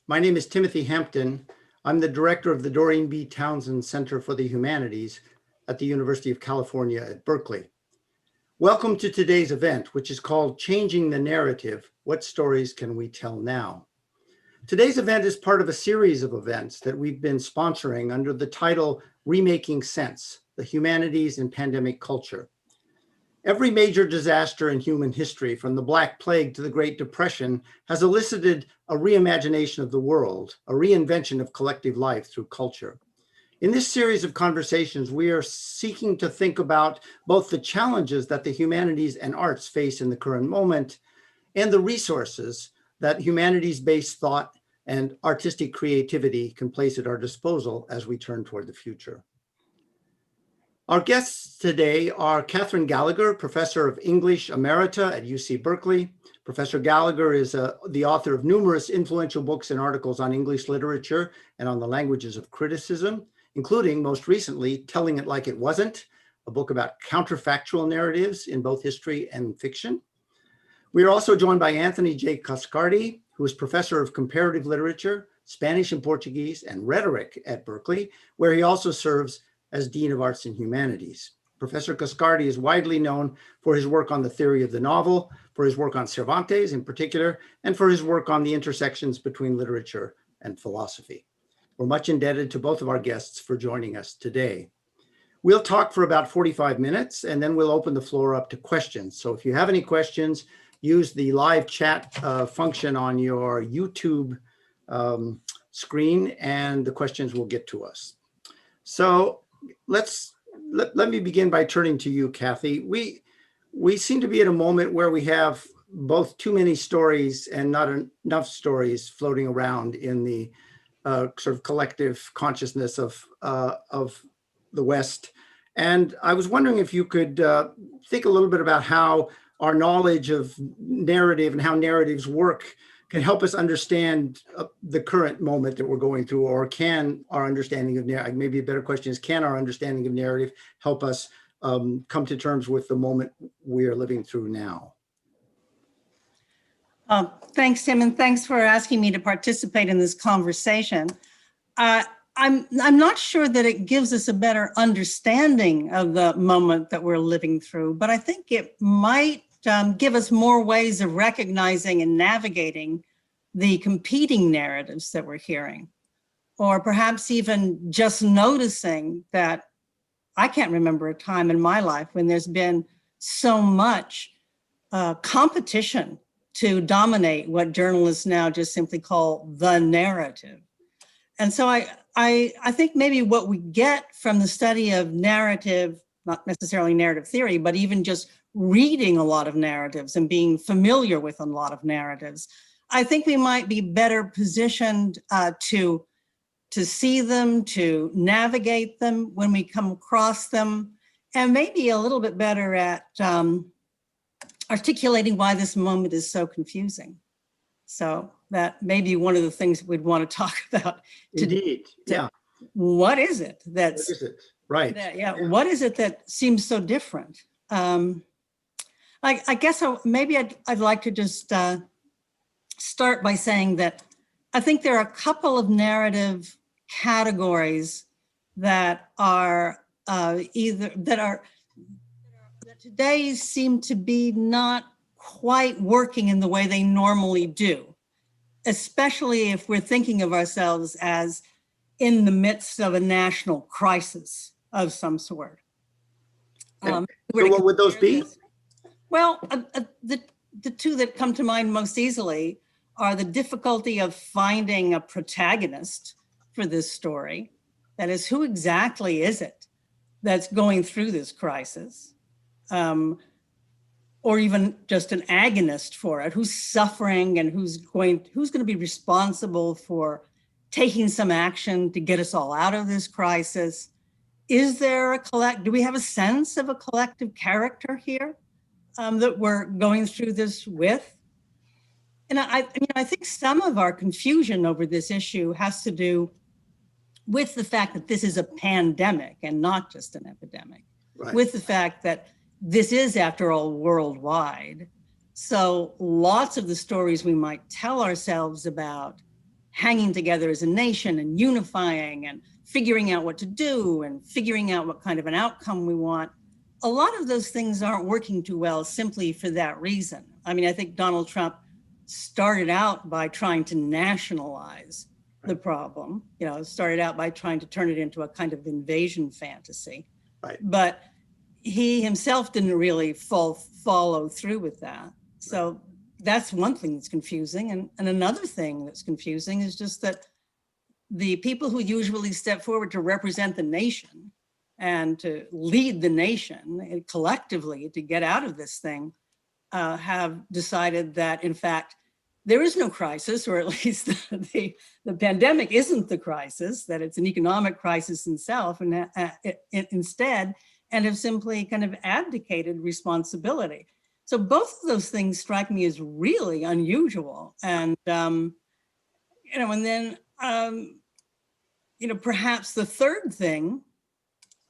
My name is Timothy Hampton. I'm the director of the Doreen B. Townsend Center for the Humanities at the University of California at Berkeley. Welcome to today's event, which is called Changing the Narrative: What Stories Can We Tell Now? Today's event is part of a series of events that we've been sponsoring under the title Remaking Sense: The Humanities in Pandemic Culture. Every major disaster in human history, from the Black Plague to the Great Depression, has elicited a reimagination of the world, a reinvention of collective life through culture. In this series of conversations, we are seeking to think about both the challenges that the humanities and arts face in the current moment and the resources that humanities-based thought and artistic creativity can place at our disposal as we turn toward the future. Our guests today are Catherine Gallagher, Professor of English Emerita at UC Berkeley. Professor Gallagher is the author of numerous influential books and articles on English literature and on the languages of criticism, including most recently, Telling It Like It Wasn't, a book about counterfactual narratives in both history and fiction. We are also joined by Anthony J. Cascardi, who is Professor of Comparative Literature, Spanish and Portuguese, and Rhetoric at Berkeley, where he also serves as Dean of Arts and Humanities. Professor Cascardi is widely known for his work on the theory of the novel, for his work on Cervantes in particular, and for his work on the intersections between literature and philosophy. We're much indebted to both of our guests for joining us today. We'll talk for about 45 minutes, and then we'll open the floor up to questions. So if you have any questions, use the live chat function on your YouTube screen, and the questions will get to us. So let me begin by turning to you, Kathy. We seem to be at a moment where we have both too many stories and not enough stories floating around in the sort of collective consciousness of the West. And I was wondering if you could think a little bit about how our knowledge of narrative and how narratives work can help us understand the current moment that we're going through, or can our understanding of narrative, maybe a better question is, can our understanding of narrative help us come to terms with the moment we are living through now? Thanks, Tim, and thanks for asking me to participate in this conversation. I'm not sure that it gives us a better understanding of the moment that we're living through, but I think it might give us more ways of recognizing and navigating the competing narratives that we're hearing, or perhaps even just noticing that I can't remember a time in my life when there's been so much competition to dominate what journalists now just simply call the narrative. And so I think maybe what we get from the study of narrative, not necessarily narrative theory, but even just reading a lot of narratives and being familiar with a lot of narratives, I think we might be better positioned to see them, to navigate them when we come across them, and maybe a little bit better at articulating why this moment is so confusing. So that may be one of the things we'd want to talk about. Indeed, yeah. What is it that's... What is it? Right. What is it that seems so different? I guess maybe I'd like to just start by saying that I think there are a couple of narrative categories that are that today seem to be not quite working in the way they normally do, especially if we're thinking of ourselves as in the midst of a national crisis of some sort. So what would those be? Well, the two that come to mind most easily are the difficulty of finding a protagonist for this story. That is, who exactly is it that's going through this crisis? Or even just an agonist for it, who's suffering and who's going to be responsible for taking some action to get us all out of this crisis? Is there do we have a sense of a collective character here that we're going through this with? And I think some of our confusion over this issue has to do with the fact that this is a pandemic and not just an epidemic, right. With the fact that this is, after all, worldwide. So lots of the stories we might tell ourselves about hanging together as a nation and unifying and figuring out what to do and figuring out what kind of an outcome we want. A lot of those things aren't working too well simply for that reason. I mean, I think Donald Trump started out by trying to nationalize the problem, started out by trying to turn it into a kind of invasion fantasy. Right. But he himself didn't really follow through with that. So that's one thing that's confusing. And another thing that's confusing is just that the people who usually step forward to represent the nation and to lead the nation collectively to get out of this thing have decided that, in fact, there is no crisis, or at least the pandemic isn't the crisis, that it's an economic crisis itself, and instead, and have simply kind of abdicated responsibility. So both of those things strike me as really unusual. And, and then, perhaps the third thing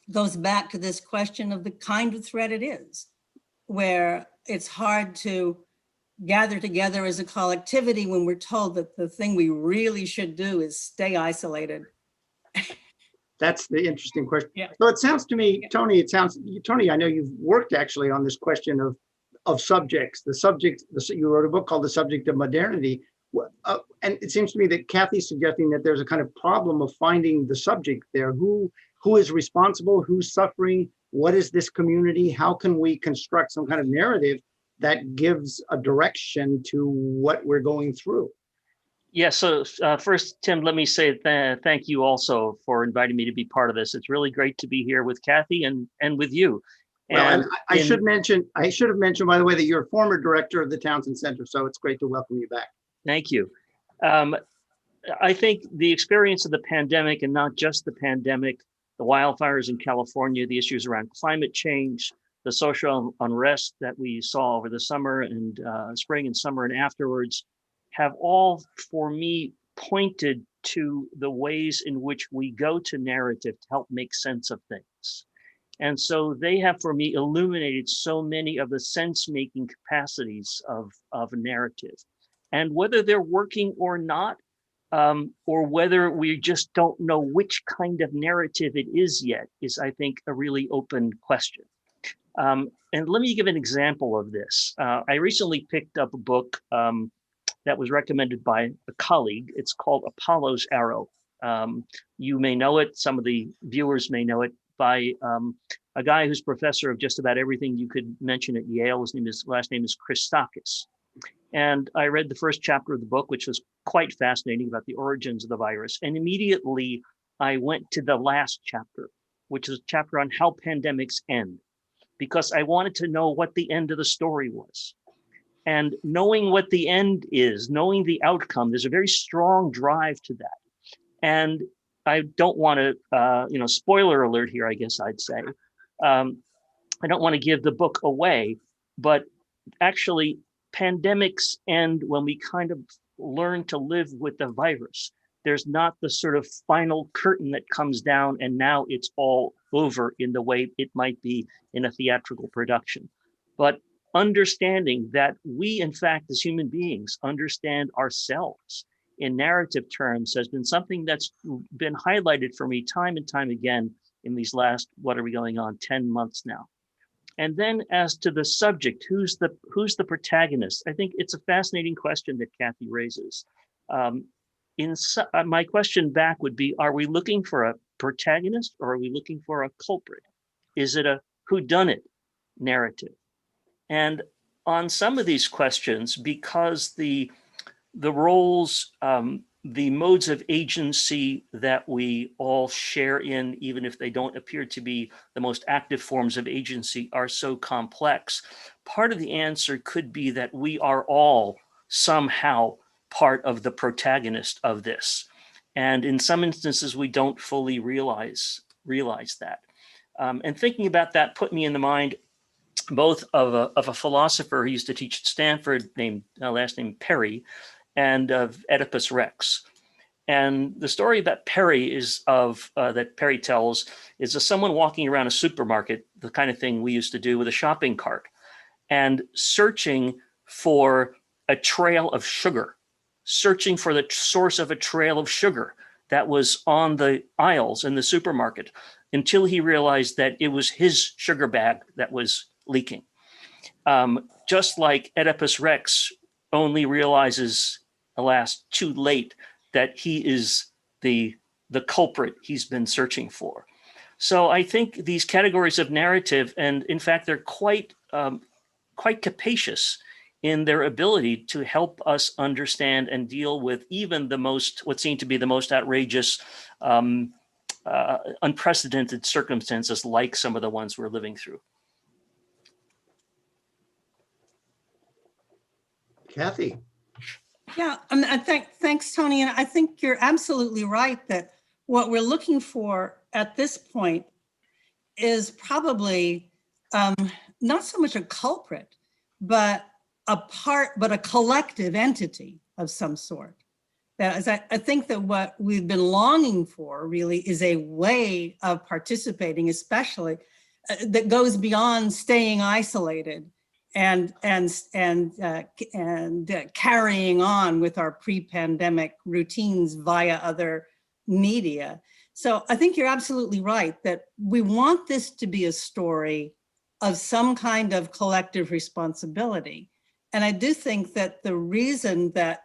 goes back to this question of the kind of threat it is, where it's hard to gather together as a collectivity when we're told that the thing we really should do is stay isolated. That's the interesting question. Yeah. So it sounds to me, Tony, Tony, I know you've worked actually on this question of subjects. You wrote a book called The Subject of Modernity. And it seems to me that Kathy's suggesting that there's a kind of problem of finding the subject there. Who is responsible? Who's suffering? What is this community? How can we construct some kind of narrative that gives a direction to what we're going through? Yeah, so first, Tim, let me say thank you also for inviting me to be part of this. It's really great to be here with Kathy and with you. And I should have mentioned, by the way, that you're a former director of the Townsend Center, so it's great to welcome you back. Thank you. I think the experience of the pandemic, and not just the pandemic, the wildfires in California, the issues around climate change, the social unrest that we saw over the summer and spring and summer and afterwards, have all, for me, pointed to the ways in which we go to narrative to help make sense of things. And so they have, for me, illuminated so many of the sense-making capacities of narrative. And whether they're working or not, or whether we just don't know which kind of narrative it is yet, is, I think, a really open question. And let me give an example of this. I recently picked up a book that was recommended by a colleague. It's called Apollo's Arrow. You may know it, some of the viewers may know it, by a guy who's professor of just about everything you could mention at Yale. His last name is Christakis. And I read the first chapter of the book, which was quite fascinating, about the origins of the virus. And immediately I went to the last chapter, which is a chapter on how pandemics end, because I wanted to know what the end of the story was. And knowing what the end is, knowing the outcome, there's a very strong drive to that. And I don't want to, spoiler alert here, I guess I'd say. I don't want to give the book away, but actually pandemics end when we kind of learn to live with the virus. There's not the sort of final curtain that comes down and now it's all over in the way it might be in a theatrical production. But understanding that we, in fact, as human beings, understand ourselves in narrative terms has been something that's been highlighted for me time and time again in these last, 10 months now. And then as to the subject, who's the protagonist? I think it's a fascinating question that Kathy raises. My question back would be, are we looking for a protagonist or are we looking for a culprit? Is it a whodunit narrative? And on some of these questions, because the roles, the modes of agency that we all share in, even if they don't appear to be the most active forms of agency, are so complex, part of the answer could be that we are all somehow part of the protagonist of this. And in some instances, we don't fully realize that. And thinking about that put me in the mind both of a philosopher who used to teach at Stanford named last name Perry, and of Oedipus Rex. And the story about Perry is that Perry tells is of someone walking around a supermarket, the kind of thing we used to do with a shopping cart, and searching for a trail of sugar searching for the source of a trail of sugar that was on the aisles in the supermarket until he realized that it was his sugar bag that was leaking. Just like Oedipus Rex only realizes, alas, too late, that he is the culprit he's been searching for. So I think these categories of narrative, and in fact, they're quite capacious in their ability to help us understand and deal with even the most, what seem to be the most outrageous, unprecedented circumstances, like some of the ones we're living through. Kathy. Yeah, I think, thanks, Tony. And I think you're absolutely right that what we're looking for at this point is probably not so much a culprit, but a collective entity of some sort. That is, I think that what we've been longing for really is a way of participating, especially that goes beyond staying isolated and carrying on with our pre-pandemic routines via other media. So I think you're absolutely right that we want this to be a story of some kind of collective responsibility. And I do think that the reason that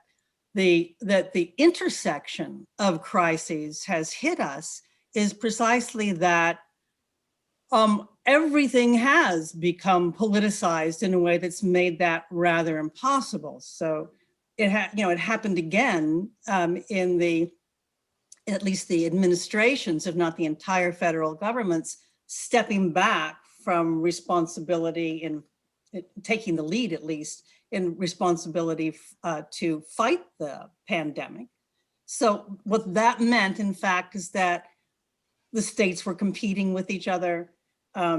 the intersection of crises has hit us is precisely that everything has become politicized in a way that's made that rather impossible. So it happened again in at least the administrations, if not the entire federal governments, stepping back from responsibility in taking the lead, at least, in responsibility to fight the pandemic. So what that meant, in fact, is that the states were competing with each other. A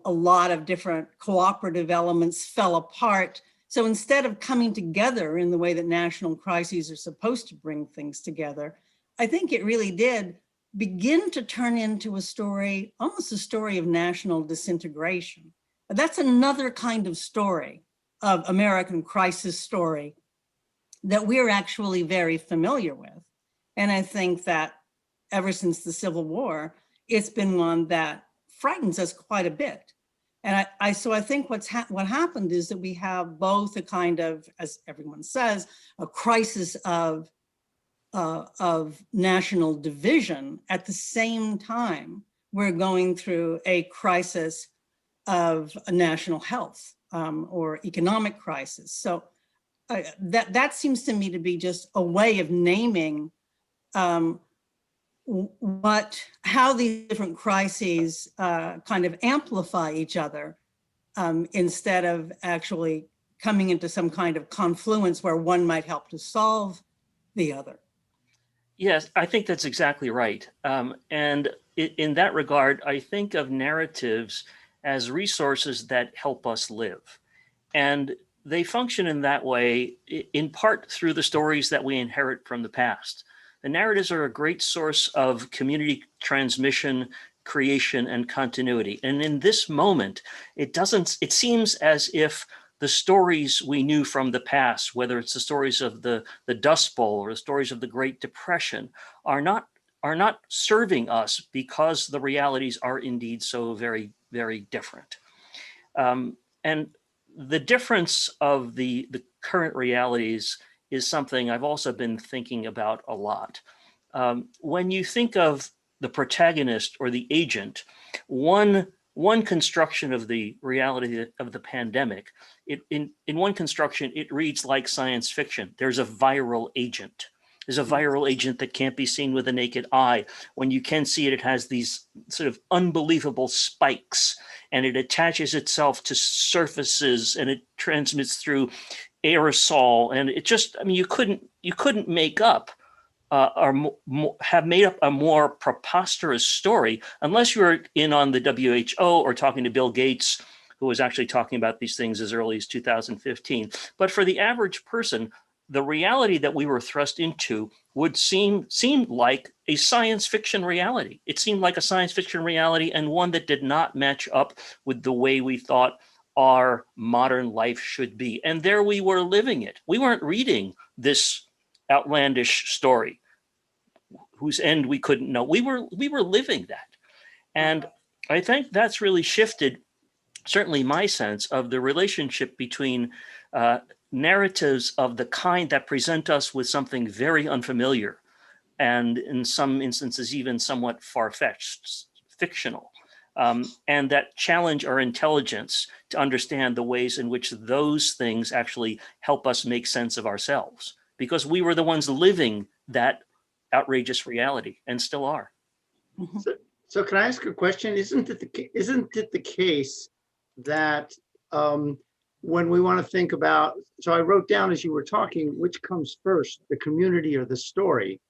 lot of different cooperative elements fell apart. So instead of coming together in the way that national crises are supposed to bring things together, I think it really did begin to turn into a story, almost a story of national disintegration. That's another kind of story, of American crisis story, that we're actually very familiar with. And I think that ever since the Civil War, it's been one that frightens us quite a bit. And so I think what happened is that we have both a kind of, as everyone says, a crisis of national division. At the same time, we're going through a crisis of national health or economic crisis. So that seems to me to be just a way of naming how these different crises kind of amplify each other instead of actually coming into some kind of confluence where one might help to solve the other. Yes, I think that's exactly right. And in that regard, I think of narratives as resources that help us live. And they function in that way, in part through the stories that we inherit from the past. The narratives are a great source of community transmission, creation, and continuity. And in this moment, it seems as if the stories we knew from the past, whether it's the stories of the Dust Bowl or the stories of the Great Depression, are not serving us because the realities are indeed so very, very different. And the difference of the current realities is something I've also been thinking about a lot. When you think of the protagonist or the agent, one construction of the reality of the pandemic, in one construction, it reads like science fiction. There's a viral agent. There's a viral agent that can't be seen with the naked eye. When you can see it, it has these sort of unbelievable spikes, and it attaches itself to surfaces, and it transmits through aerosol. And it just, I mean, you couldn't make up or have made up a more preposterous story unless you were in on the WHO or talking to Bill Gates, who was actually talking about these things as early as 2015. But for the average person, the reality that we were thrust into would seem like a science fiction reality. It seemed like a science fiction reality, and one that did not match up with the way we thought our modern life should be. And there we were living it. We weren't reading this outlandish story whose end we couldn't know. We were living that. And I think that's really shifted, certainly my sense of the relationship between narratives of the kind that present us with something very unfamiliar, and in some instances, even somewhat far-fetched, fictional, and that challenge our intelligence to understand the ways in which those things actually help us make sense of ourselves, because we were the ones living that outrageous reality and still are. So can I ask a question? Isn't it the case that when we want to think about, so I wrote down as you were talking, which comes first, the community or the story?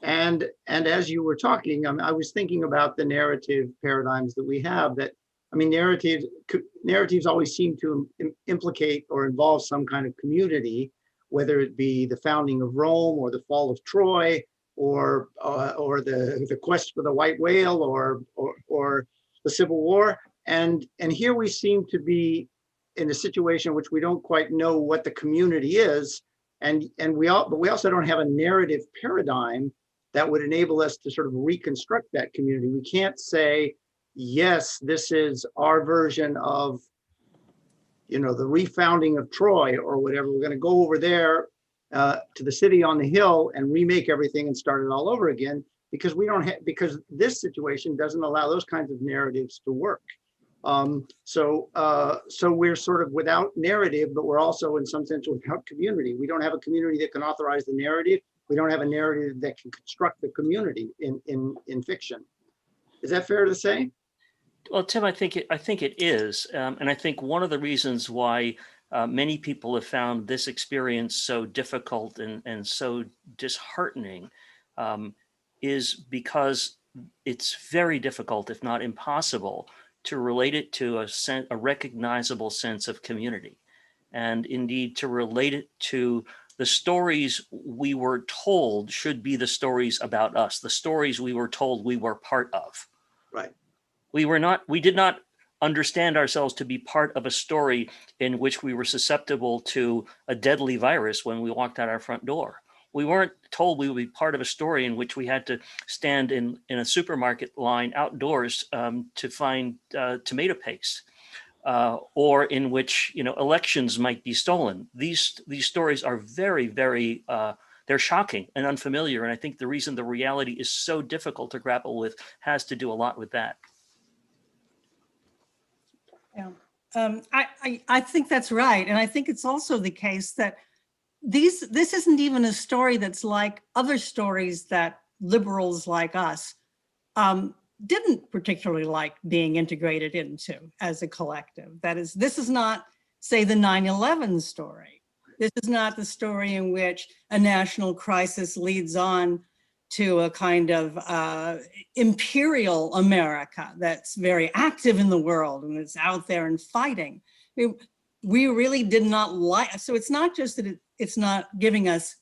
And as you were talking, I was thinking about the narrative paradigms that we have, that, I mean, narratives always seem to implicate or involve some kind of community, whether it be the founding of Rome or the fall of Troy, or the quest for the white whale, or the Civil War. And here we seem to be in a situation in which we don't quite know what the community is. But we also don't have a narrative paradigm that would enable us to sort of reconstruct that community. We can't say, yes, this is our version of, the refounding of Troy or whatever. We're going to go over there to the city on the hill and remake everything and start it all over again, because because this situation doesn't allow those kinds of narratives to work. So we're sort of without narrative, but we're also in some sense without community. We don't have a community that can authorize the narrative. We don't have a narrative that can construct the community in fiction. Is that fair to say? Well, Tim, I think it is, and I think one of the reasons why many people have found this experience so difficult and so disheartening is because it's very difficult, if not impossible, to relate it to a recognizable sense of community, and indeed to relate it to the stories we were told should be the stories about us, the stories we were told we were part of. Right. We did not understand ourselves to be part of a story in which we were susceptible to a deadly virus when we walked out our front door. We weren't told we would be part of a story in which we had to stand in a supermarket line outdoors to find tomato paste, or in which elections might be stolen. These stories are very, very they're shocking and unfamiliar, and I think the reason the reality is so difficult to grapple with has to do a lot with that. Yeah, I think that's right, and I think it's also the case that this isn't even a story that's like other stories that liberals like us didn't particularly like being integrated into as a collective. That is, this is not, say, the 9/11 story. This is not the story in which a national crisis leads on to a kind of imperial America that's very active in the world and is out there and fighting. I mean, we really did not like, so it's not just that it's not giving us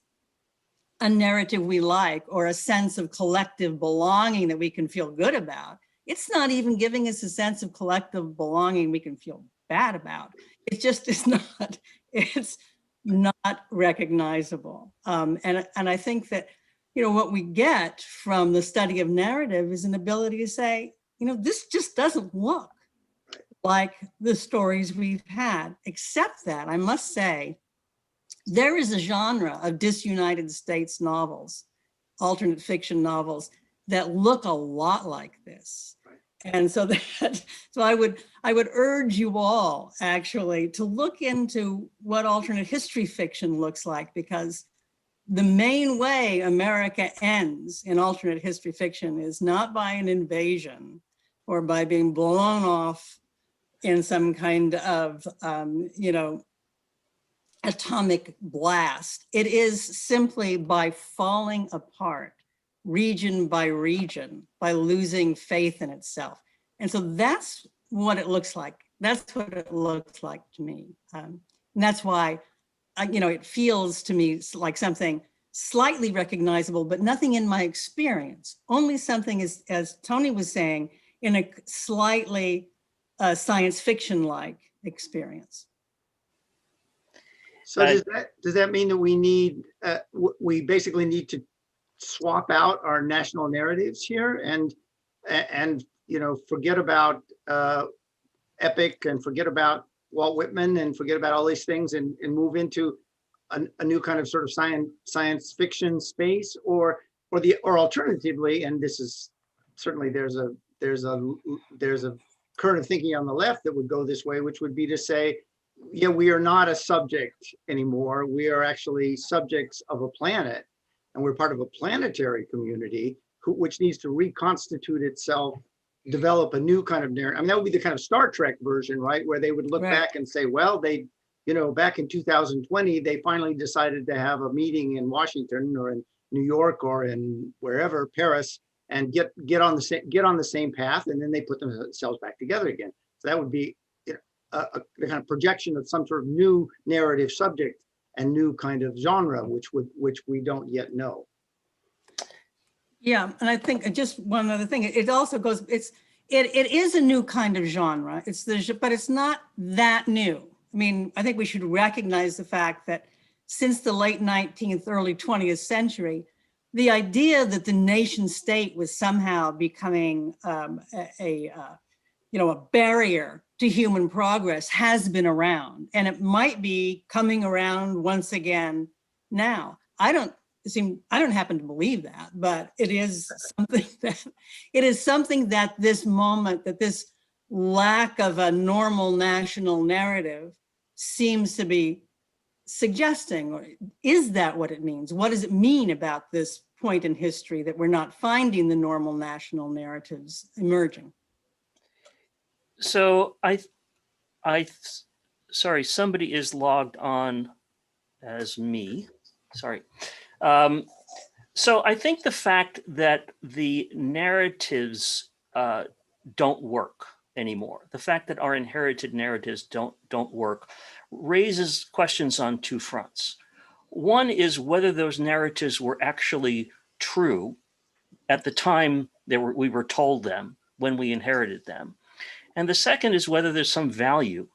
a narrative we like or a sense of collective belonging that we can feel good about. It's not even giving us a sense of collective belonging we can feel bad about. It just is not, it's not recognizable. And I think that, what we get from the study of narrative is an ability to say, this just doesn't look like the stories we've had, except that I must say, there is a genre of disunited states novels, alternate fiction novels, that look a lot like this. And so I would urge you all actually to look into what alternate history fiction looks like, because the main way America ends in alternate history fiction is not by an invasion or by being blown off in some kind of, atomic blast. It is simply by falling apart, region by region, by losing faith in itself. And so that's what it looks like. That's what it looks like to me. And that's why, it feels to me like something slightly recognizable, but nothing in my experience. Only something, as Tony was saying, in a slightly science fiction-like experience. So does that mean that we need, we basically need to swap out our national narratives here and forget about Epic and forget about Walt Whitman and forget about all these things and move into a new kind of sort of science fiction space, or alternatively, and this is certainly there's a current of thinking on the left that would go this way, which would be to say, yeah, we are not a subject anymore. We are actually subjects of a planet, and we're part of a planetary community which needs to reconstitute itself, develop a new kind of narrative. I mean, that would be the kind of Star Trek version, right? Where they would look back and say, well, they, back in 2020, they finally decided to have a meeting in Washington or in New York or in wherever, Paris, and get on the same path, and then they put themselves back together again. So that would be a kind of projection of some sort of new narrative subject and new kind of genre, which we don't yet know. Yeah, and I think just one other thing, it also goes, it is a new kind of genre. But it's not that new. I mean, I think we should recognize the fact that since the late 19th, early 20th century, the idea that the nation state was somehow becoming a barrier to human progress has been around, and it might be coming around once again now. I don't happen to believe that, but it is something that this moment, that this lack of a normal national narrative seems to be suggesting. Or is that what it means? What does it mean about this point in history that we're not finding the normal national narratives emerging? So sorry, somebody is logged on as me. Sorry. So I think the fact that the narratives don't work anymore, the fact that our inherited narratives don't work, raises questions on two fronts. One is whether those narratives were actually true at the time we were told them, when we inherited them. And the second is whether there's some value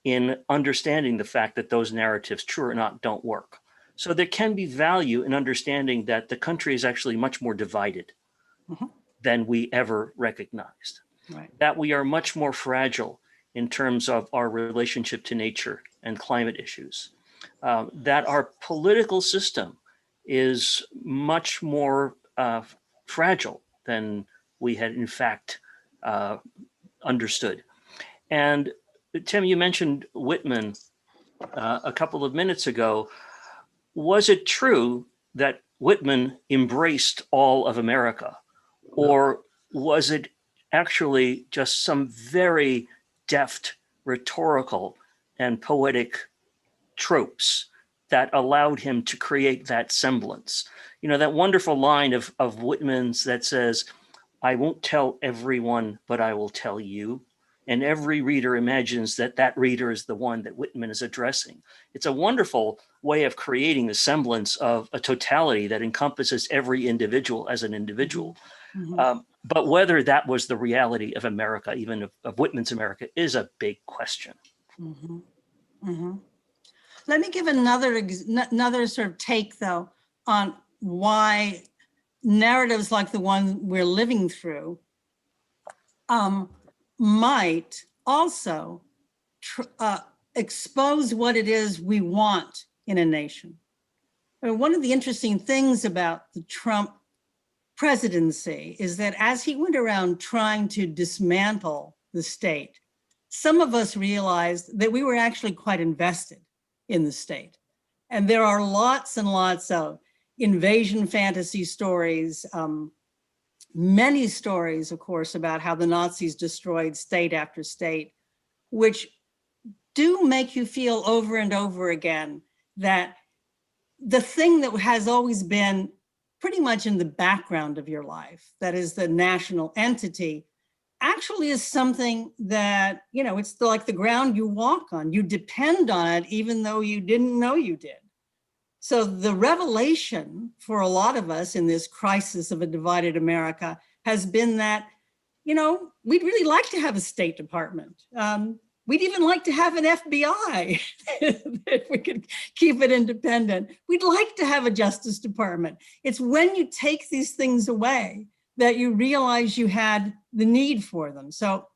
in understanding the fact that those narratives, true or not, don't work. So there can be value in understanding that the country is actually much more divided than we ever recognized. Right. That we are much more fragile in terms of our relationship to nature and climate issues. That our political system is much more fragile than we had in fact understood. And Tim, you mentioned Whitman a couple of minutes ago. Was it true that Whitman embraced all of America, or was it actually just some very deft rhetorical and poetic tropes that allowed him to create that semblance? You know, that wonderful line of Whitman's that says, "I won't tell everyone, but I will tell you." And every reader imagines that that reader is the one that Whitman is addressing. It's a wonderful way of creating the semblance of a totality that encompasses every individual as an individual. But whether that was the reality of America, even of Whitman's America, is a big question. Let me give another sort of take, though, on why narratives like the one we're living through might also expose what it is we want in a nation. I mean, one of the interesting things about the Trump presidency is that as he went around trying to dismantle the state, some of us realized that we were actually quite invested in the state. And there are lots and lots of invasion fantasy stories, many stories, of course, about how the Nazis destroyed state after state, which do make you feel over and over again that the thing that has always been pretty much in the background of your life, that is the national entity, actually is something that, it's like the ground you walk on. You depend on it even though you didn't know you did. So the revelation for a lot of us in this crisis of a divided America has been that, we'd really like to have a State Department. We'd even like to have an FBI if we could keep it independent. We'd like to have a Justice Department. It's when you take these things away that you realize you had the need for them. So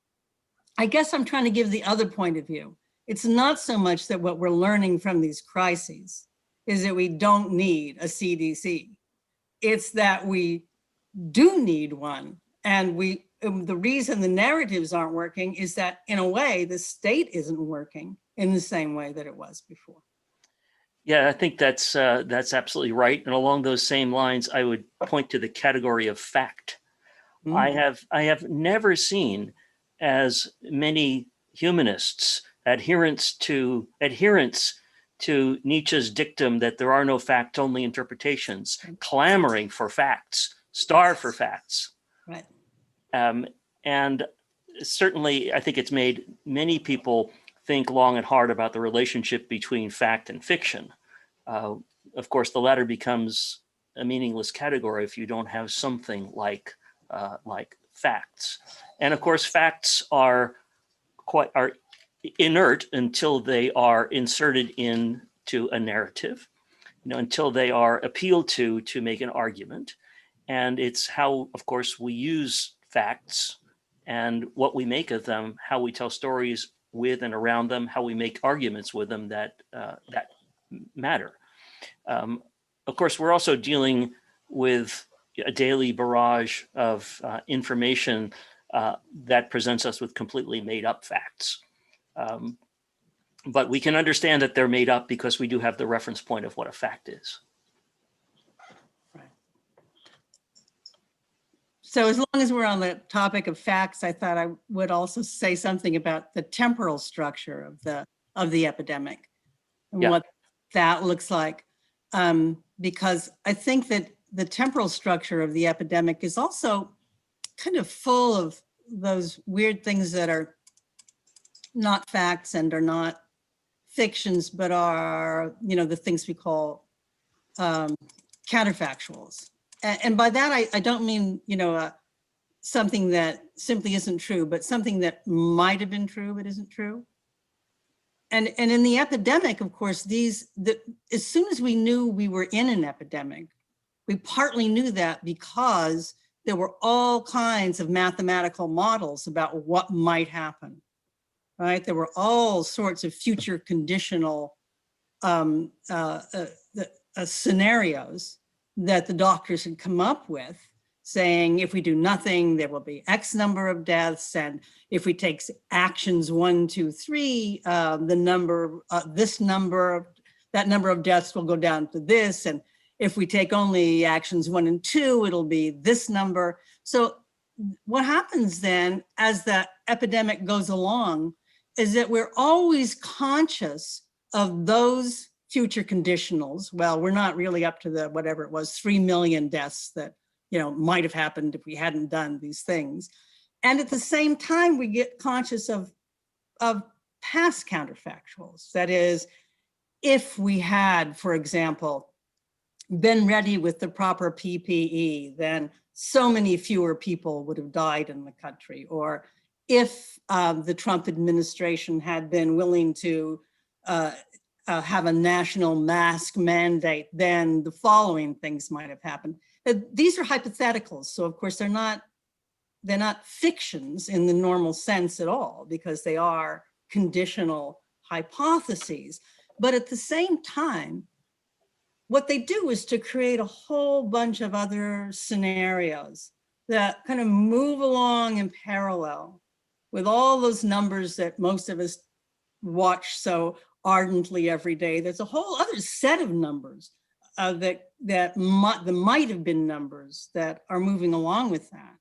I guess I'm trying to give the other point of view. It's not so much that what we're learning from these crises is that we don't need a CDC. It's that we do need one. And the reason the narratives aren't working is that, in a way, the state isn't working in the same way that it was before. Yeah, I think that's absolutely right. And along those same lines, I would point to the category of fact. Mm. I have never seen as many humanists, adherents to Nietzsche's dictum that there are no facts, only interpretations, clamoring for facts, starve for facts. Right. And certainly, I think it's made many people think long and hard about the relationship between fact and fiction. Of course, the latter becomes a meaningless category if you don't have something like facts. And of course, facts are inert until they are inserted into a narrative, until they are appealed to make an argument. And it's how, of course, we use facts and what we make of them, how we tell stories with and around them, how we make arguments with them that matter. Of course, we're also dealing with a daily barrage of information that presents us with completely made up facts. But we can understand that they're made up because we do have the reference point of what a fact is. So as long as we're on the topic of facts, I thought I would also say something about the temporal structure of the epidemic and what that looks like. Because I think that the temporal structure of the epidemic is also kind of full of those weird things that are not facts and are not fictions, but are, the things we call counterfactuals. And by that, I don't mean, something that simply isn't true, but something that might have been true, but isn't true. And in the epidemic, of course, as soon as we knew we were in an epidemic, we partly knew that because there were all kinds of mathematical models about what might happen, right? There were all sorts of future conditional scenarios that the doctors had come up with, saying if we do nothing, there will be X number of deaths, and if we take actions 1, 2, 3, that number of deaths will go down to this, and if we take only actions 1 and 2, it'll be this number. So what happens then as the epidemic goes along is that we're always conscious of those future conditionals. Well, we're not really up to the, whatever it was, 3 million deaths that, might have happened if we hadn't done these things. And at the same time, we get conscious of past counterfactuals. That is, if we had, for example, been ready with the proper PPE, then so many fewer people would have died in the country. Or if the Trump administration had been willing to have a national mask mandate, then the following things might have happened. These are hypotheticals, so of course they're not fictions in the normal sense at all, because they are conditional hypotheses. But at the same time, what they do is to create a whole bunch of other scenarios that kind of move along in parallel with all those numbers that most of us watch so ardently every day. There's a whole other set of numbers that might have been numbers that are moving along with that.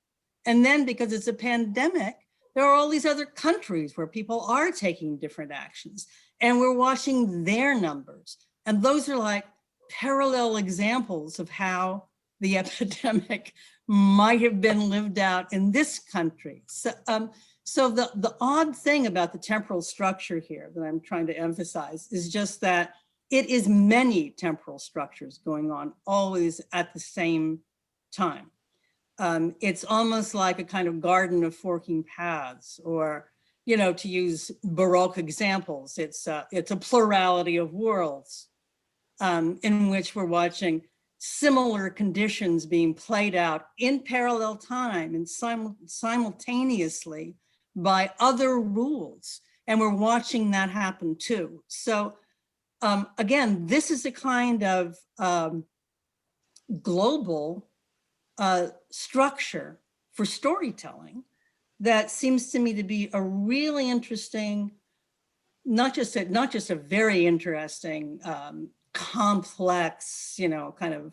And then because it's a pandemic, there are all these other countries where people are taking different actions, and we're watching their numbers. And those are like parallel examples of how the epidemic might have been lived out in this country. So the odd thing about the temporal structure here that I'm trying to emphasize is just that it is many temporal structures going on always at the same time. It's almost like a kind of garden of forking paths, or you know, to use Baroque examples, it's a plurality of worlds in which we're watching similar conditions being played out in parallel time and simultaneously by other rules. And we're watching that happen too. So again, this is a kind of global structure for storytelling that seems to me to be a really interesting, not just a very interesting, complex, you know, kind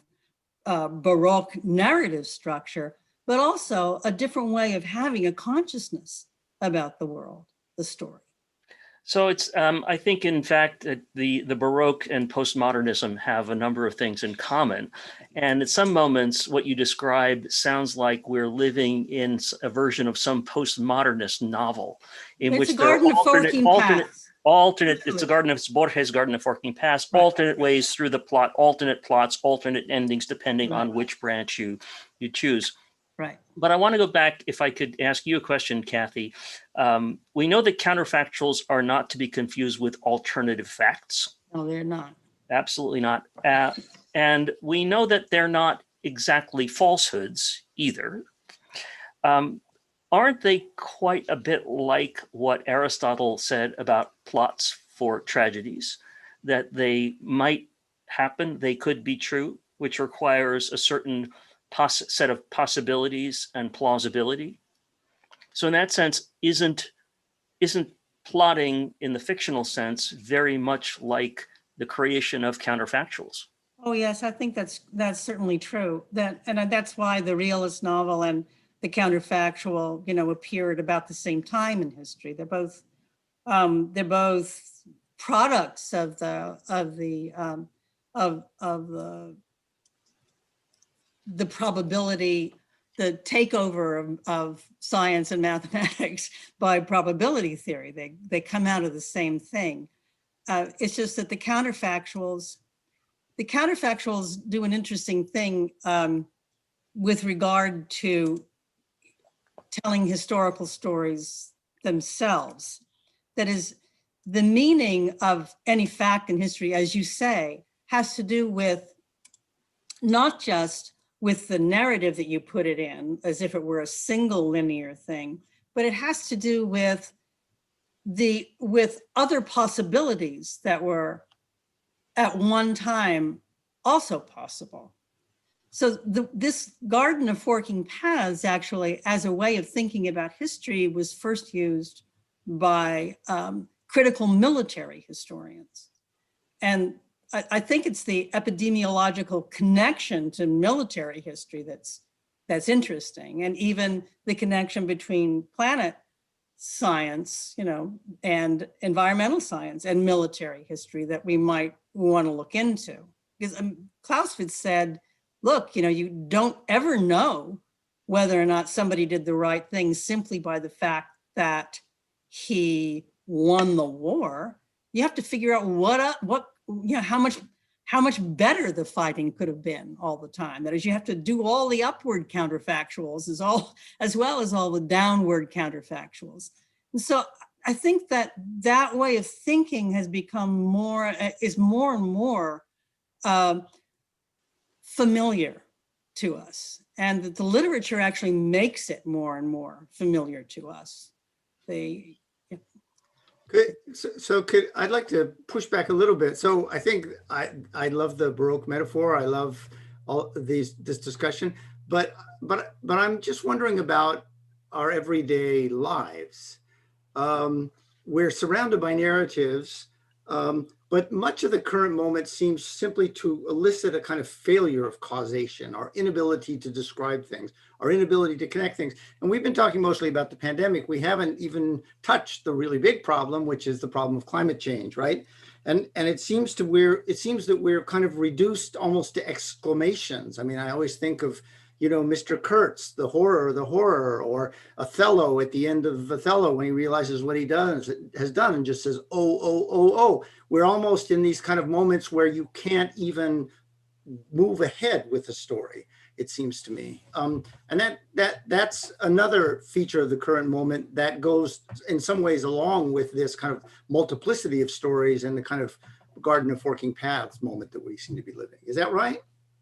of Baroque narrative structure, but also a different way of having a consciousness about the world, the story. So it's, I think, in fact, the Baroque and postmodernism have a number of things in common. And at some moments, what you describe sounds like we're living in a version of some postmodernist novel in which there are alternate, it's a garden of Borges' Garden of Forking Paths, alternate ways through the plot, alternate plots, alternate endings, depending on which branch you choose. Right. But I want to go back, if I could ask you a question, Kathy. We know that counterfactuals are not to be confused with alternative facts. No, they're not. Absolutely not. And we know that they're not exactly falsehoods either. Aren't they quite a bit like what Aristotle said about plots for tragedies, that they might happen, they could be true, which requires a certain set of possibilities and plausibility? So in that sense, isn't plotting in the fictional sense very much like the creation of counterfactuals? Oh yes, I think that's certainly true. And that's why the realist novel and the counterfactual, you know, appeared about the same time in history. They're both products of the probability, the takeover of science and mathematics by probability theory. They come out of the same thing. It's just that the counterfactuals do an interesting thing with regard to telling historical stories themselves. That is, the meaning of any fact in history, as you say, has to do with not just with the narrative that you put it in, as if it were a single linear thing, but it has to do with other possibilities that were at one time also possible. So this Garden of Forking Paths actually, as a way of thinking about history, was first used by critical military historians. And I think it's the epidemiological connection to military history that's interesting, and even the connection between planet science, you know, and environmental science and military history that we might want to look into. Because Clausewitz said, look, you know, you don't ever know whether or not somebody did the right thing simply by the fact that he won the war. You have to figure out how much better the fighting could have been all the time. That is, you have to do all the upward counterfactuals as well as all the downward counterfactuals. And so I think that way of thinking has become more and more familiar to us, and that the literature actually makes it more and more familiar to us. Good. So I'd like to push back a little bit. So I think I love the Baroque metaphor. I love all this discussion, but I'm just wondering about our everyday lives. We're surrounded by narratives, but much of the current moment seems simply to elicit a kind of failure of causation, our inability to describe things, our inability to connect things. And we've been talking mostly about the pandemic. We haven't even touched the really big problem, which is the problem of climate change, right? And it seems that we're kind of reduced almost to exclamations. I mean, I always think of, you know, Mr. Kurtz, the horror, or Othello at the end of Othello when he realizes what he has done and just says, oh. We're almost in these kind of moments where you can't even move ahead with the story. it seems to me. And that's another feature of the current moment that goes in some ways along with this kind of multiplicity of stories and the kind of garden of forking paths moment that we seem to be living. Is that right?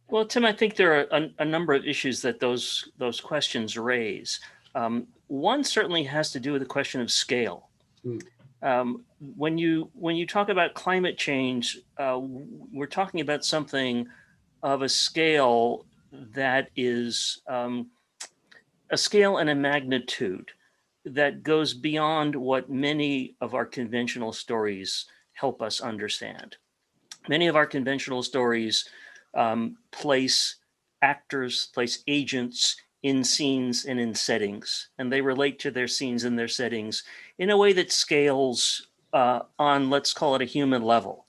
Well, Tim, I think there are a number of issues that those questions raise. One certainly has to do with the question of scale. When you talk about climate change, we're talking about something of a scale that is a scale and a magnitude that goes beyond what many of our conventional stories help us understand. Many of our conventional stories place actors, place agents in scenes and in settings, and they relate to their scenes and their settings in a way that scales on, let's call it, a human level.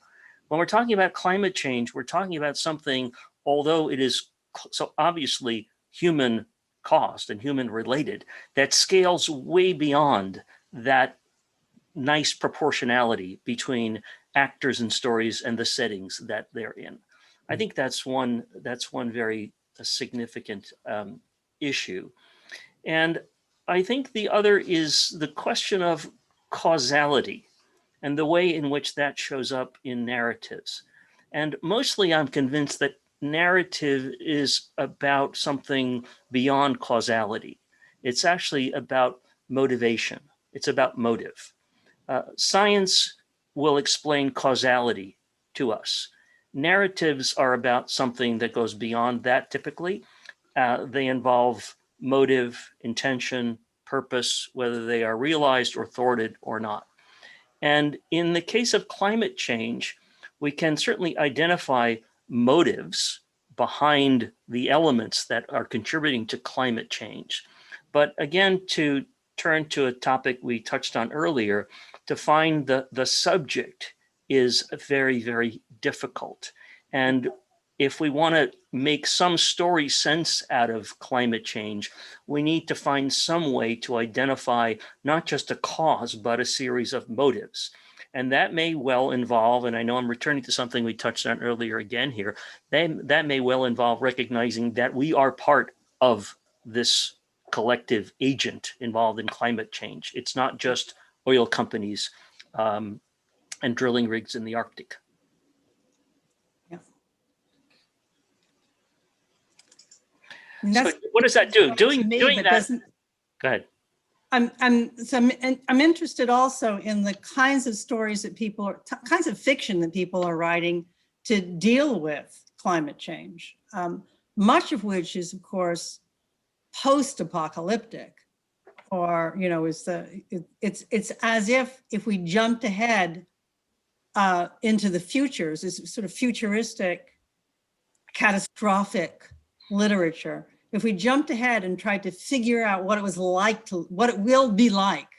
When we're talking about climate change, we're talking about something, although it is so obviously human caused and human related, that scales way beyond that nice proportionality between actors and stories and the settings that they're in. I think that's one very significant issue. And I think the other is the question of causality and the way in which that shows up in narratives. And mostly I'm convinced that narrative is about something beyond causality. It's actually about motivation. It's about motive. Science will explain causality to us. Narratives are about something that goes beyond that typically. They involve motive, intention, purpose, whether they are realized or thwarted or not. And in the case of climate change, we can certainly identify motives behind the elements that are contributing to climate change. But again, to turn to a topic we touched on earlier, to find the subject is very, very difficult. And if we want to make some story sense out of climate change, we need to find some way to identify not just a cause, but a series of motives. And that may well involve, and I know I'm returning to something we touched on earlier again here, that may well involve recognizing that we are part of this collective agent involved in climate change. It's not just oil companies and drilling rigs in the Arctic. Yeah. So what does that do? Doing that. Go ahead. I'm interested also in the kinds of stories that kinds of fiction that people are writing to deal with climate change. Much of which is, of course, post-apocalyptic, or it's as if we jumped ahead into the futures, this sort of futuristic, catastrophic literature. If we jumped ahead and tried to figure out what it will be like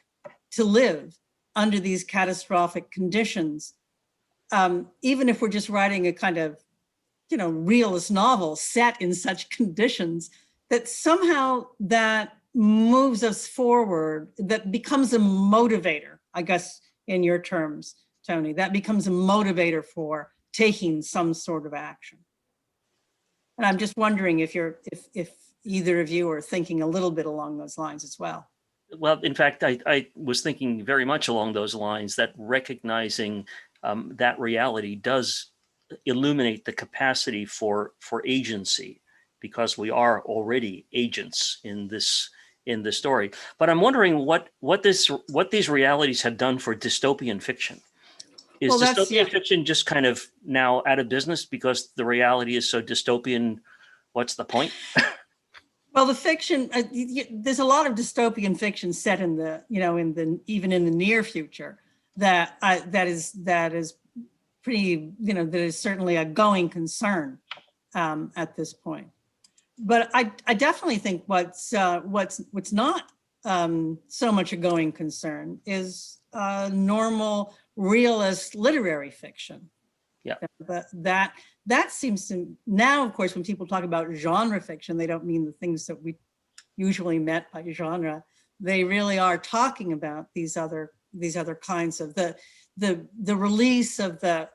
to live under these catastrophic conditions, even if we're just writing a kind of, realist novel set in such conditions, that somehow that moves us forward, that becomes a motivator, I guess, in your terms, Tony, that becomes a motivator for taking some sort of action. And I'm just wondering if either of you are thinking a little bit along those lines as well. Well, in fact, I was thinking very much along those lines, that recognizing that reality does illuminate the capacity for agency, because we are already agents in this story. But I'm wondering what these realities have done for dystopian fiction. Is dystopian fiction just kind of now out of business because the reality is so dystopian? What's the point? Well, the fiction, there's a lot of dystopian fiction set in even in the near future that is pretty, that is certainly a going concern at this point. But I definitely think what's not so much a going concern is normal realist literary fiction. Yeah. That seems to, now, of course, when people talk about genre fiction, they don't mean the things that we usually meant by genre. They really are talking about these other kinds of the release of the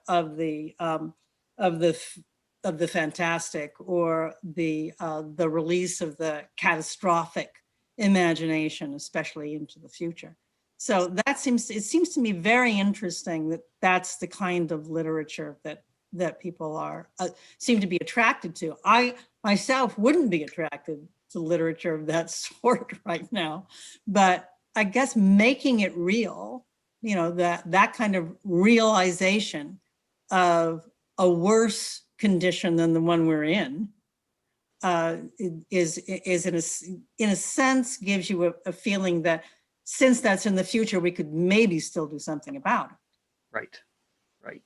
the fantastic, or the release of the catastrophic imagination, especially into the future. So it seems to me very interesting that that's the kind of literature that people are seem to be attracted to. I myself wouldn't be attracted to literature of that sort right now, but I guess making it real, you know, that kind of realization of a worse condition than the one we're in is in a sense gives you a feeling that since that's in the future, we could maybe still do something about it. Right, right.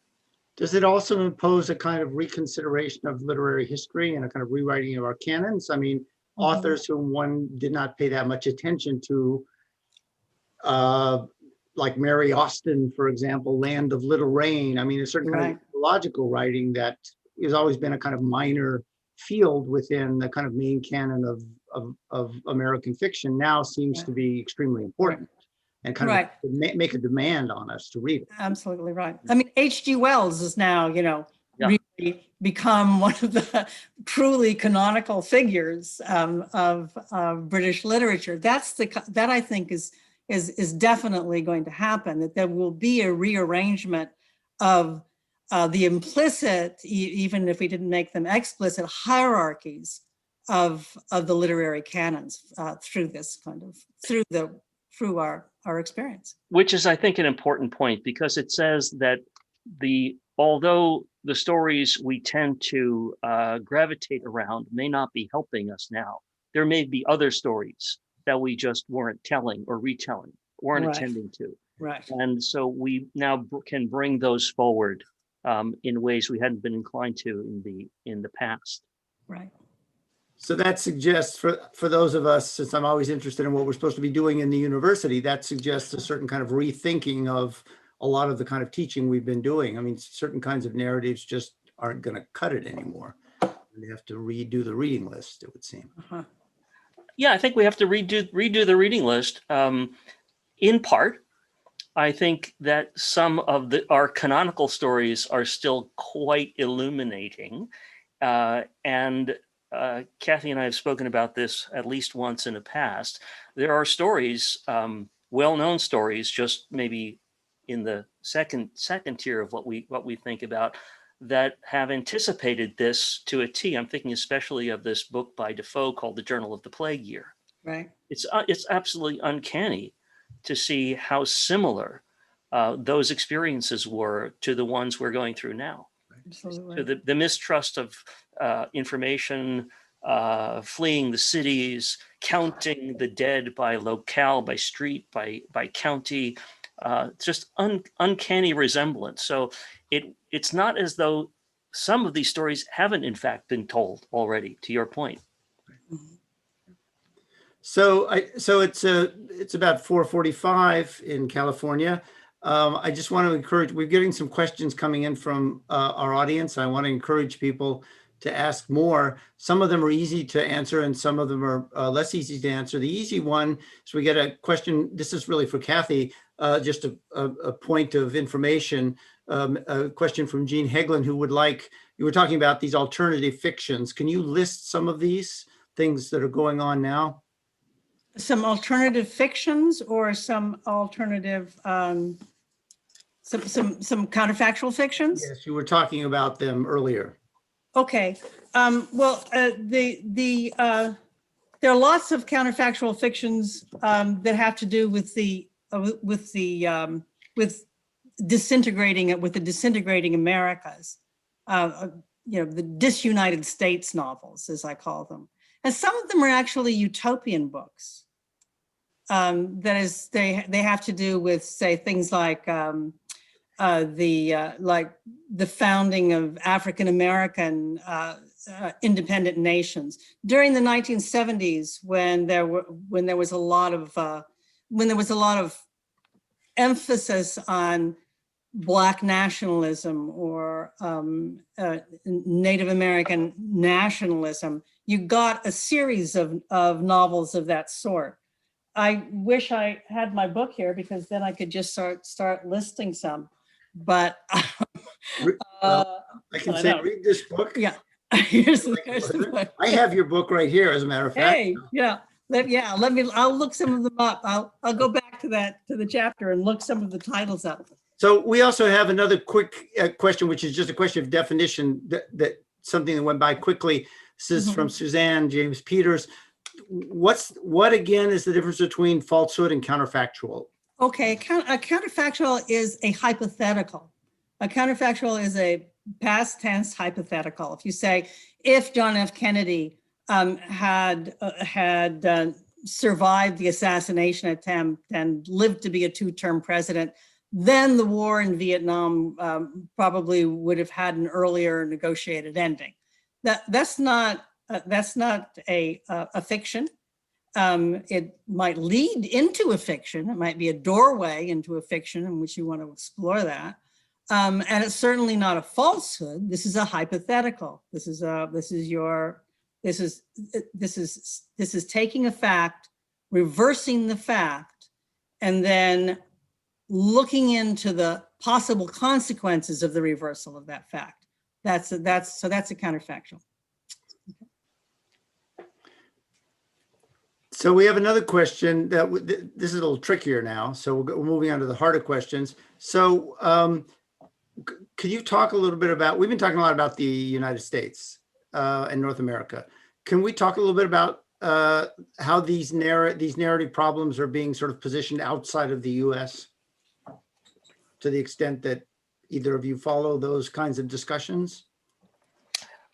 Does it also impose a kind of reconsideration of literary history and a kind of rewriting of our canons? I mean, authors whom one did not pay that much attention to, like Mary Austin, for example, Land of Little Rain. I mean, a certain kind of logical writing that has always been a kind of minor field within the kind of main canon of American fiction now seems to be extremely important and kind of make a demand on us to read it. Absolutely right. I mean, H.G. Wells is now, you know, really become one of the truly canonical figures of British literature. That I think is definitely going to happen, that there will be a rearrangement of the implicit, even if we didn't make them explicit, hierarchies of the literary canons through this kind of, through our experience. Which is, I think, an important point, because it says that although the stories we tend to gravitate around may not be helping us now, there may be other stories that we just weren't telling or retelling, weren't attending to. Right. And so we now can bring those forward in ways we hadn't been inclined to in the past. Right. So that suggests for those of us, since I'm always interested in what we're supposed to be doing in the university, that suggests a certain kind of rethinking of a lot of the kind of teaching we've been doing. I mean, certain kinds of narratives just aren't going to cut it anymore. We have to redo the reading list, it would seem. Yeah, I think we have to redo the reading list. In part, I think that some of our canonical stories are still quite illuminating. And Kathy and I have spoken about this at least once in the past. There are stories, well-known stories, just maybe in the second tier of what we think about, that have anticipated this to a T. I'm thinking especially of this book by Defoe called The Journal of the Plague Year. Right. It's absolutely uncanny to see how similar those experiences were to the ones we're going through now. Absolutely. So the mistrust of information, fleeing the cities, counting the dead by locale, by street, by county, just uncanny resemblance. So it's not as though some of these stories haven't in fact been told already, to your point. So it's about 4:45 in California. I just want to encourage, we're getting some questions coming in from our audience. I want to encourage people to ask more. Some of them are easy to answer and some of them are less easy to answer. The easy one is we get a question, this is really for Kathy, just a point of information, a question from Jean Heglin, who would like, you were talking about these alternative fictions. Can you list some of these things that are going on now? Some alternative fictions or some alternative, some counterfactual fictions? Yes, you were talking about them earlier. Okay. Well, there are lots of counterfactual fictions that have to do with the disintegrating Americas. The disunited states novels, as I call them. And some of them are actually utopian books. That is, they have to do with, say, things like the founding of African American independent nations during the 1970s, when there was a lot of emphasis on Black nationalism or Native American nationalism. You got a series of novels of that sort. I wish I had my book here because then I could just start listing some. But I can say, read this book. Yeah. Here's the book. I have your book right here, as a matter of fact. Hey, yeah, let me, I'll look some of them up. I'll go back to the chapter and look some of the titles up. So we also have another quick question, which is just a question of definition, that something that went by quickly. This is from Suzanne James Peters. What again is the difference between falsehood and counterfactual? Okay, a counterfactual is a hypothetical. A counterfactual is a past tense hypothetical. If you say, if John F. Kennedy had survived the assassination attempt and lived to be a two-term president, then the war in Vietnam probably would have had an earlier negotiated ending. That's not a fiction. It might lead into a fiction. It might be a doorway into a fiction in which you want to explore that. And it's certainly not a falsehood. This is a hypothetical. This is taking a fact, reversing the fact, and then looking into the possible consequences of the reversal of that fact. So that's a counterfactual. So we have another question that this is a little trickier now. So we're moving on to the harder questions. So could you talk a little bit about, we've been talking a lot about the United States and North America. Can we talk a little bit about how these narrative problems are being sort of positioned outside of the US, to the extent that either of you follow those kinds of discussions?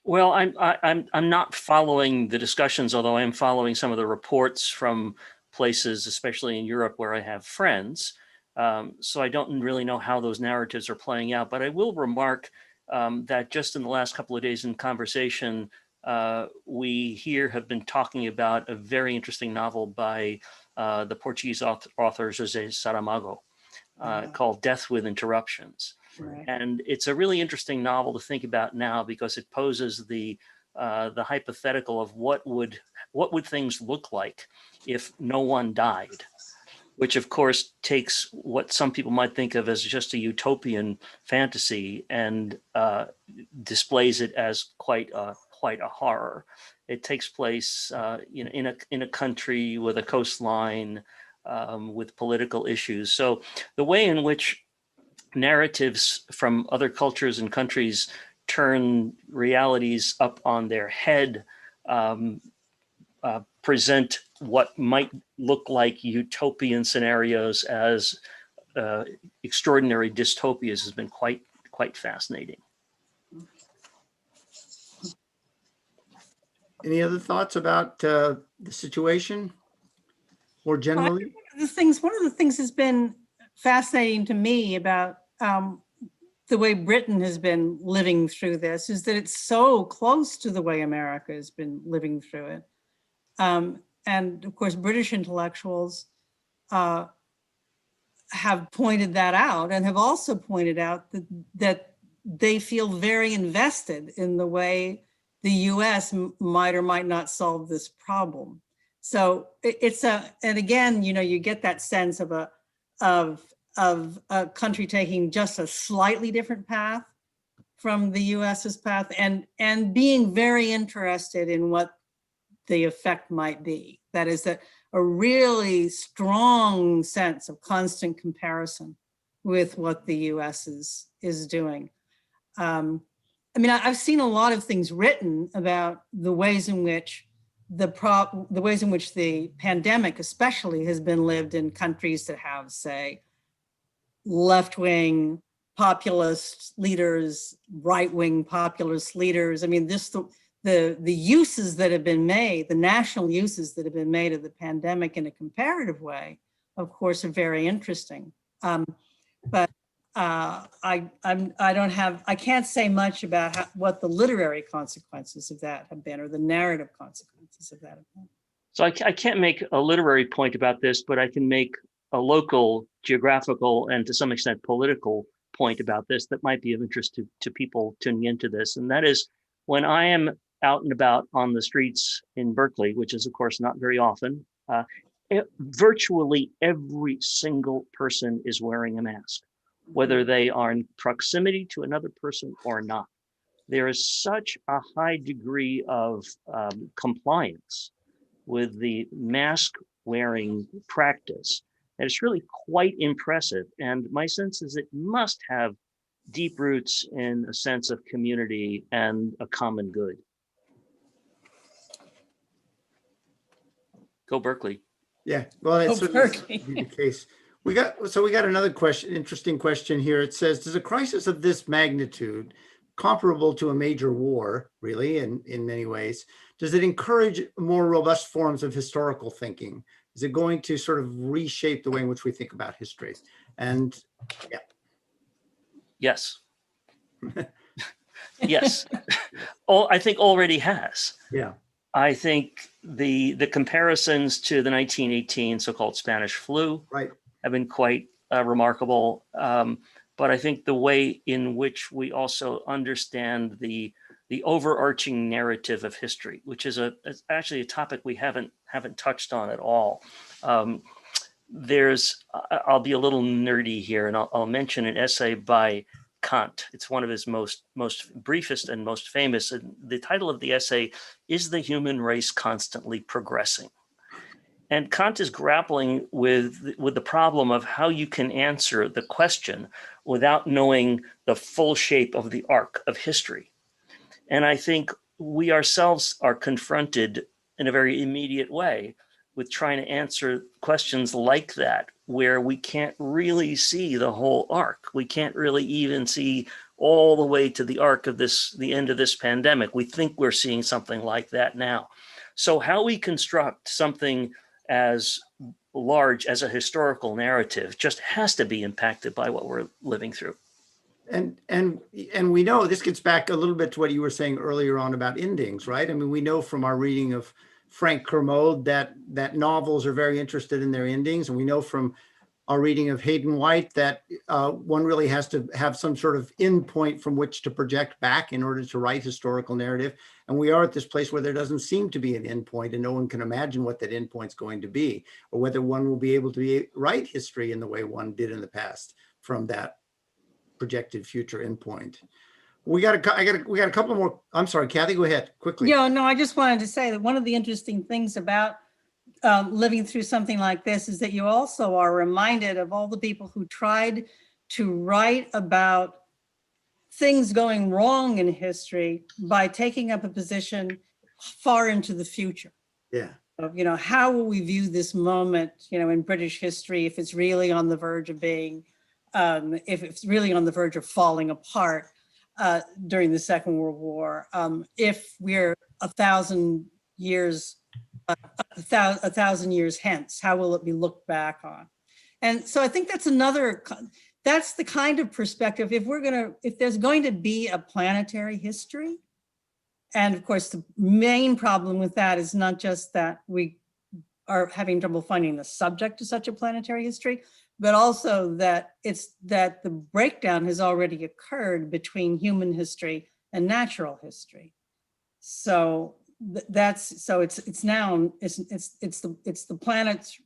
Well, I'm not following the discussions, although I am following some of the reports from places, especially in Europe, where I have friends. So I don't really know how those narratives are playing out, but I will remark that just in the last couple of days in conversation, we here have been talking about a very interesting novel by the Portuguese author José Saramago called Death with Interruptions. Right. And it's a really interesting novel to think about now, because it poses the hypothetical of what would things look like if no one died, which of course takes what some people might think of as just a utopian fantasy and displays it as quite a horror. It takes place in a country with a coastline, with political issues. So the way in which narratives from other cultures and countries turn realities up on their head, present what might look like utopian scenarios as extraordinary dystopias, has been quite fascinating. Any other thoughts about the situation more generally? One of the things that's been fascinating to me about the way Britain has been living through this is that it's so close to the way America has been living through it. And of course, British intellectuals have pointed that out, and have also pointed out that they feel very invested in the way the US might or might not solve this problem. So and again, you get that sense of a country taking just a slightly different path from the US's path, and being very interested in what the effect might be. That is, that a really strong sense of constant comparison with what the US is doing. I mean, I've seen a lot of things written about the ways in which the pandemic especially has been lived in countries that have, say, left-wing populist leaders, right-wing populist leaders. I mean, the uses that have been made, the national uses that have been made of the pandemic in a comparative way, of course, are very interesting. But I can't say much about what the literary consequences of that have been, or the narrative consequences of that have been. So I can't make a literary point about this, but I can make a local, geographical, and to some extent political point about this that might be of interest to people tuning into this. And that is, when I am out and about on the streets in Berkeley, which is of course not very often, virtually every single person is wearing a mask, whether they are in proximity to another person or not. there is such a high degree of compliance with the mask wearing practice that it's really quite impressive. And my sense is it must have deep roots in a sense of community and a common good. Go Berkeley. Yeah, well, that's Oh, Berkeley. the case. We got another question, interesting question here. It says, does a crisis of this magnitude, comparable to a major war, really, in many ways, does it encourage more robust forms of historical thinking? Is it going to sort of reshape the way in which we think about history? And yeah. Yes. Yes. I think already has. Yeah. I think the comparisons to the 1918 so-called Spanish flu have been quite remarkable. But I think the way in which we also understand the overarching narrative of history, which is actually a topic we haven't touched on at all. I'll be a little nerdy here, and I'll mention an essay by Kant. It's one of his most briefest and most famous. And the title of the essay is "The Human Race Constantly Progressing?" And Kant is grappling with the problem of how you can answer the question without knowing the full shape of the arc of history. And I think we ourselves are confronted in a very immediate way with trying to answer questions like that, where we can't really see the whole arc. We can't really even see all the way to the arc of the end of this pandemic. We think we're seeing something like that now. So how we construct something as large as a historical narrative just has to be impacted by what we're living through. And we know this gets back a little bit to what you were saying earlier on about endings, right? I mean, we know from our reading of Frank Kermode that novels are very interested in their endings, and we know from our reading of Hayden White that one really has to have some sort of end point from which to project back in order to write historical narrative. And we are at this place where there doesn't seem to be an end point, and no one can imagine what that end point's going to be, or whether one will be able to write history in the way one did in the past from that projected future endpoint. We got a couple more. I'm sorry, Kathy, go ahead quickly. Yeah, no, I just wanted to say that one of the interesting things about living through something like this is that you also are reminded of all the people who tried to write about things going wrong in history by taking up a position far into the future. Yeah. Of, how will we view this moment, in British history, if it's really on the verge of being, if it's really on the verge of falling apart during the Second World War, if we're 1,000 years hence, how will it be looked back on? And so I think that's the kind of perspective, if there's going to be a planetary history, and of course the main problem with that is not just that we are having trouble finding the subject to such a planetary history, but also that the breakdown has already occurred between human history and natural history. So it's the planet's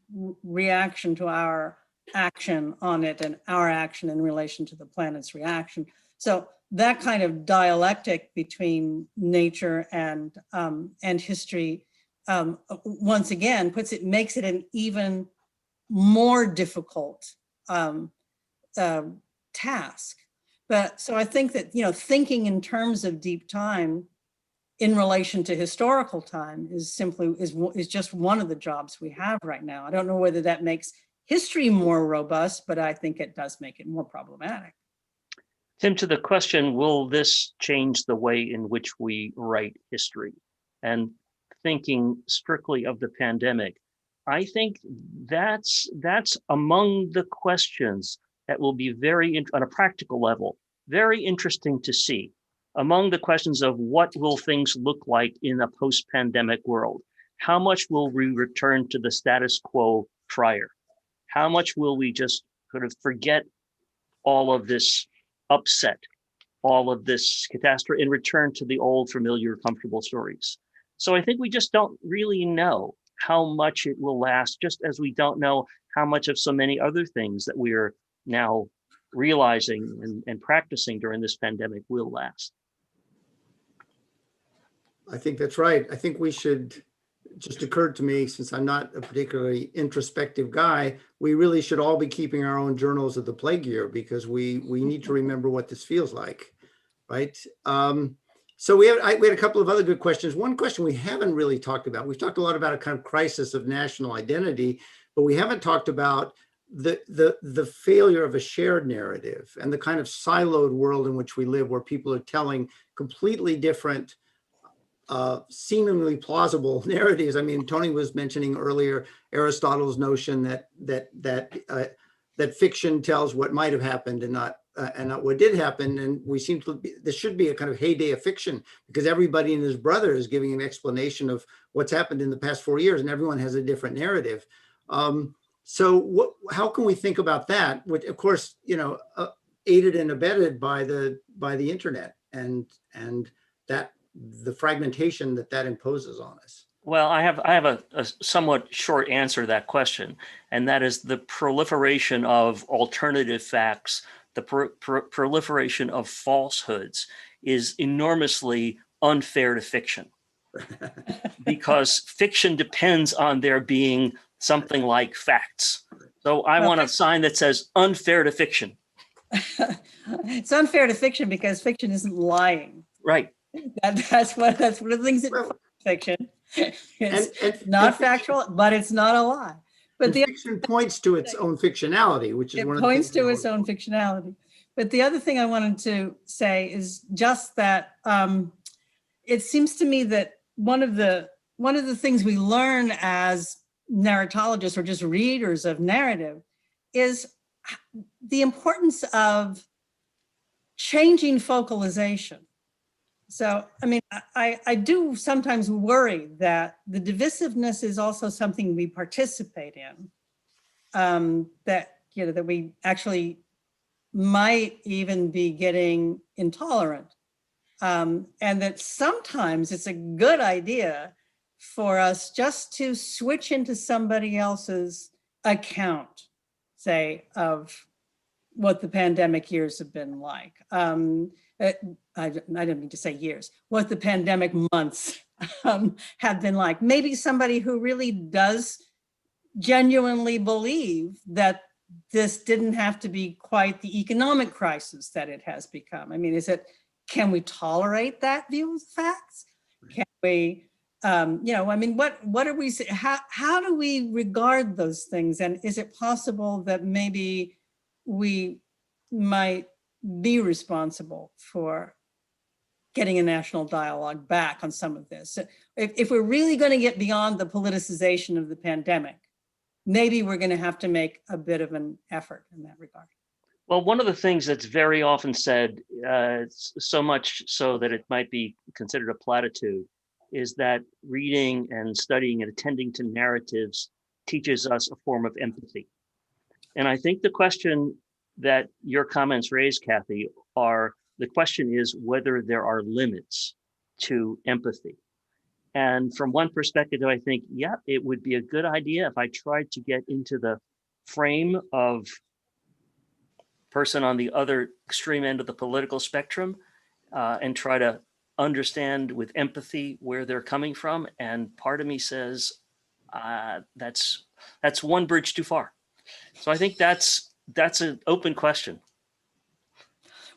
reaction to our action on it, and our action in relation to the planet's reaction. So that kind of dialectic between nature and history, once again, makes it an even more difficult task. But so I think that thinking in terms of deep time in relation to historical time is just one of the jobs we have right now. I don't know whether that makes history more robust, but I think it does make it more problematic. Tim, to the question, will this change the way in which we write history? And thinking strictly of the pandemic, I think that's among the questions that will be on a practical level, very interesting to see. Among the questions of what will things look like in a post-pandemic world? How much will we return to the status quo prior? How much will we just sort of forget all of this upset, all of this catastrophe, and return to the old, familiar, comfortable stories? So I think we just don't really know how much it will last, just as we don't know how much of so many other things that we're now realizing and practicing during this pandemic will last. I think that's right. I think we should, it just occurred to me, since I'm not a particularly introspective guy, we really should all be keeping our own journals of the plague year, because we need to remember what this feels like, right? So we had a couple of other good questions. One question we haven't really talked about, we've talked a lot about a kind of crisis of national identity, but we haven't talked about the failure of a shared narrative and the kind of siloed world in which we live, where people are telling completely different, seemingly plausible narratives. I mean, Tony was mentioning earlier Aristotle's notion that fiction tells what might have happened and not what did happen. And we seem to be, this should be a kind of heyday of fiction, because everybody and his brother is giving an explanation of what's happened in the past 4 years, and everyone has a different narrative. So how can we think about that? Which, of course, aided and abetted by the internet and that the fragmentation that imposes on us. Well, I have a somewhat short answer to that question, and that is the proliferation of alternative facts, the proliferation of falsehoods is enormously unfair to fiction, because fiction depends on there being something like facts. So I want a sign that says unfair to fiction. It's unfair to fiction because fiction isn't lying. Right. That's one of the things that fiction. It's not factual, but it's not a lie. But the fiction points to its own fictionality, which is one of the things. It points to its own fictionality. But the other thing I wanted to say is just that it seems to me that one of the things we learn as narratologists or just readers of narrative is the importance of changing focalization. So, I mean, I do sometimes worry that the divisiveness is also something we participate in, that we actually might even be getting intolerant. And that sometimes it's a good idea for us just to switch into somebody else's account, say, of what the pandemic years have been like. I don't mean to say years, what the pandemic months have been like. Maybe somebody who really does genuinely believe that this didn't have to be quite the economic crisis that it has become. I mean, can we tolerate that view of facts? Can we, I mean, what are we, how do we regard those things? And is it possible that maybe we might be responsible for getting a national dialogue back on some of this? If we're really going to get beyond the politicization of the pandemic, maybe we're going to have to make a bit of an effort in that regard. Well, one of the things that's very often said, so much so that it might be considered a platitude, is that reading and studying and attending to narratives teaches us a form of empathy. And I think the question that your comments raise, Kathy, the question is whether there are limits to empathy. And from one perspective, I think, yeah, it would be a good idea if I tried to get into the frame of person on the other extreme end of the political spectrum and try to understand with empathy where they're coming from. And part of me says, that's one bridge too far. So I think that's an open question.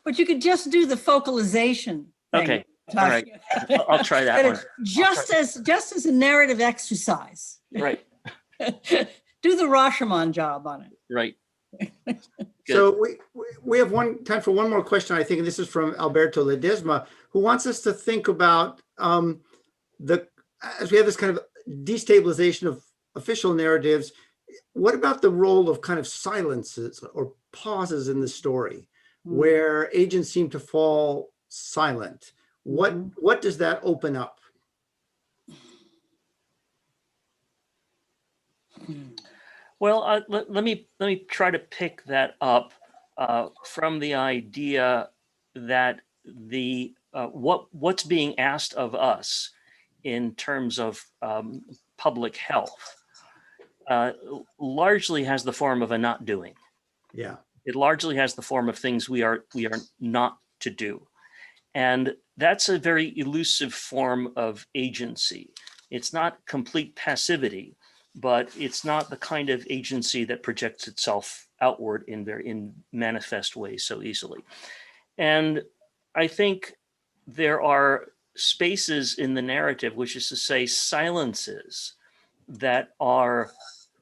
But you could just do the focalization thing. Okay, all right. I'll try that one. Just as a narrative exercise. Right. Do the Rashomon job on it. Right. So we have time for one more question, I think, and this is from Alberto Ledesma, who wants us to think about as we have this kind of destabilization of official narratives, what about the role of kind of silences or pauses in the story where agents seem to fall silent? What does that open up? Well, let me try to pick that up from the idea that what's being asked of us in terms of public health largely has the form of a not doing. Yeah, it largely has the form of things we are not to do, and that's a very elusive form of agency. It's not complete passivity, but it's not the kind of agency that projects itself outward in manifest ways so easily. And I think there are spaces in the narrative, which is to say silences that are,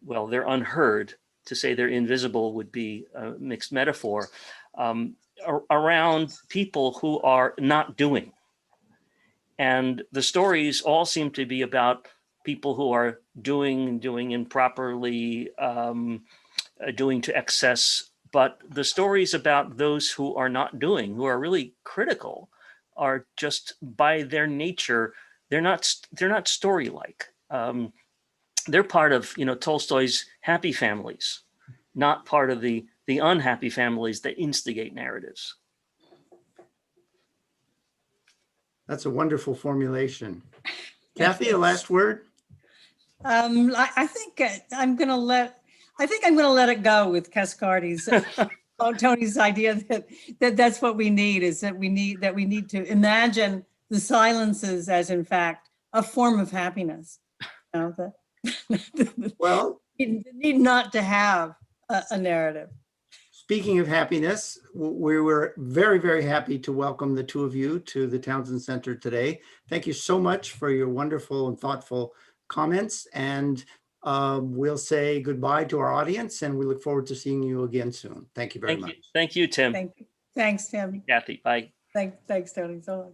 well, they're unheard. To say they're invisible would be a mixed metaphor, around people who are not doing. And the stories all seem to be about people who are doing improperly, doing to excess. But the stories about those who are not doing, who are really critical, are just by their nature, they're not story-like. They're part of, Tolstoy's happy families, not part of the unhappy families that instigate narratives. That's a wonderful formulation. Kathy, a last word? I think I'm going to let it go with Cascardi's Tony's idea that's what we need, is that we need to imagine the silences as in fact a form of happiness. Well, you need not to have a narrative. Speaking of happiness, we were very, very happy to welcome the two of you to the Townsend Center today. Thank you so much for your wonderful and thoughtful comments. And we'll say goodbye to our audience, and we look forward to seeing you again soon. Thank you very much. Thank you, Tim. Thanks, Tim. Kathy, bye. Thanks, Tony. So long.